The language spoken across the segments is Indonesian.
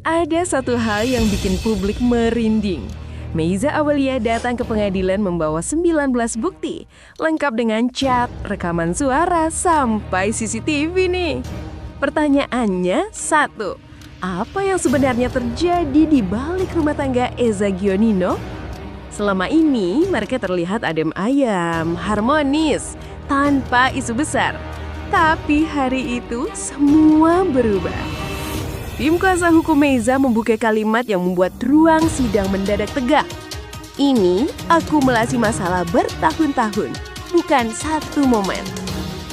Ada satu hal yang bikin publik merinding. Meiza Awalia datang ke pengadilan membawa 19 bukti, lengkap dengan chat, rekaman suara, sampai CCTV nih. Pertanyaannya satu, apa yang sebenarnya terjadi di balik rumah tangga Eza Gionino? Selama ini mereka terlihat adem ayam, harmonis, tanpa isu besar. Tapi hari itu semua berubah. Tim kuasa hukum Meiza membuka kalimat yang membuat ruang sidang mendadak tegak. Ini akumulasi masalah bertahun-tahun, bukan satu momen.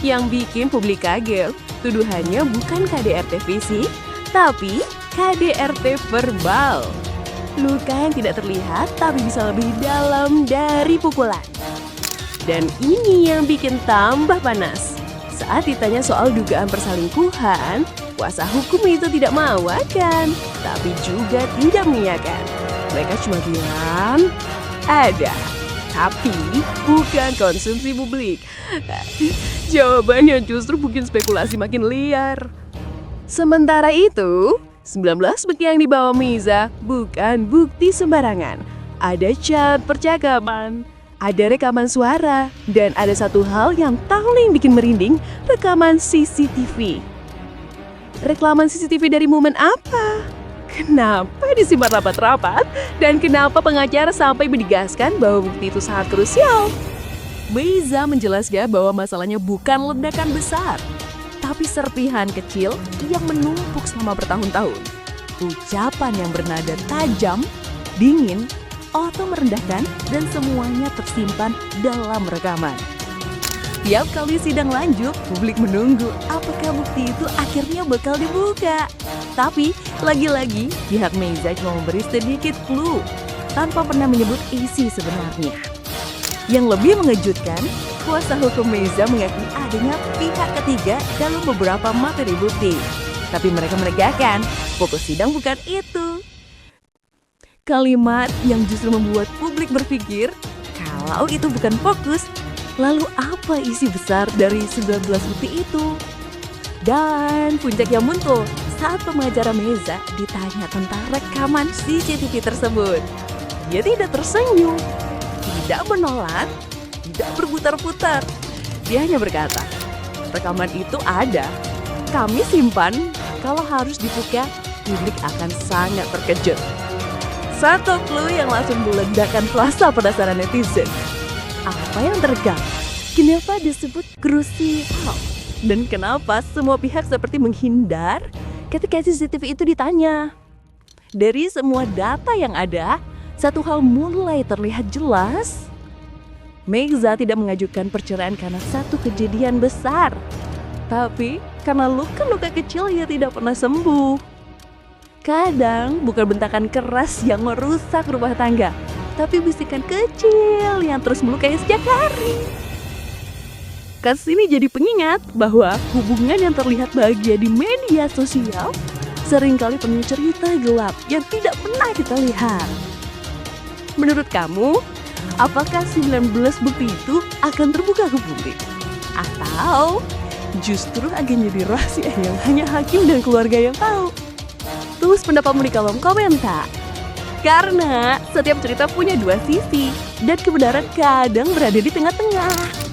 Yang bikin publik kaget, tuduhannya bukan KDRT fisik, tapi KDRT verbal. Luka yang tidak terlihat tapi bisa lebih dalam dari pukulan. Dan ini yang bikin tambah panas. Saat ditanya soal dugaan perselingkuhan, kuasa hukum itu tidak mengawakan, tapi juga tidak mengiyakan. Mereka cuma bilang, ada, tapi bukan konsumsi publik. Jawabannya justru bikin spekulasi makin liar. Sementara itu, 19 bukti yang dibawa Meiza bukan bukti sembarangan. Ada chat percakapan, ada rekaman suara, dan ada satu hal yang paling bikin merinding, rekaman CCTV. Rekaman CCTV dari momen apa? Kenapa disimpan rapat-rapat? Dan kenapa pengacara sampai menegaskan bahwa bukti itu sangat krusial? Meiza menjelaskan bahwa masalahnya bukan ledakan besar, tapi serpihan kecil yang menumpuk selama bertahun-tahun. Ucapan yang bernada tajam, dingin, atau merendahkan, dan semuanya tersimpan dalam rekaman. Tiap kali sidang lanjut, publik menunggu apakah bukti itu akhirnya bakal dibuka. Tapi, lagi-lagi, pihak Meiza cuma memberi sedikit clue, tanpa pernah menyebut isi sebenarnya. Yang lebih mengejutkan, kuasa hukum Meiza mengakui adanya pihak ketiga dalam beberapa materi bukti. Tapi mereka menegaskan, fokus sidang bukan itu. Kalimat yang justru membuat publik berpikir, kalau itu bukan fokus, lalu apa isi besar dari 19 bukti itu? Dan puncak yang muncul saat pengacara Meiza ditanya tentang rekaman CCTV tersebut. Dia tidak tersenyum, tidak menolak, tidak berputar-putar. Dia hanya berkata, rekaman itu ada, kami simpan, kalau harus dibuka, publik akan sangat terkejut. Satu clue yang langsung meledakkan rasa penasaran netizen. Apa yang terekam? Kenapa disebut krusial? Dan kenapa semua pihak seperti menghindar ketika CCTV itu ditanya? Dari semua data yang ada, satu hal mulai terlihat jelas. Meiza tidak mengajukan perceraian karena satu kejadian besar, tapi karena luka-luka kecil yang tidak pernah sembuh. Kadang bukan bentakan keras yang merusak rumah tangga, tapi bisikan kecil yang terus melukai setiap hari. Kasus ini jadi pengingat bahwa hubungan yang terlihat bahagia di media sosial seringkali penuh cerita gelap yang tidak pernah kita lihat. Menurut kamu, apakah 19 bukti itu akan terbuka ke publik? Atau justru akan jadi rahasia yang hanya hakim dan keluarga yang tahu? Tulis pendapatmu di kolom komentar. Karena setiap cerita punya dua sisi dan kebenaran kadang berada di tengah-tengah.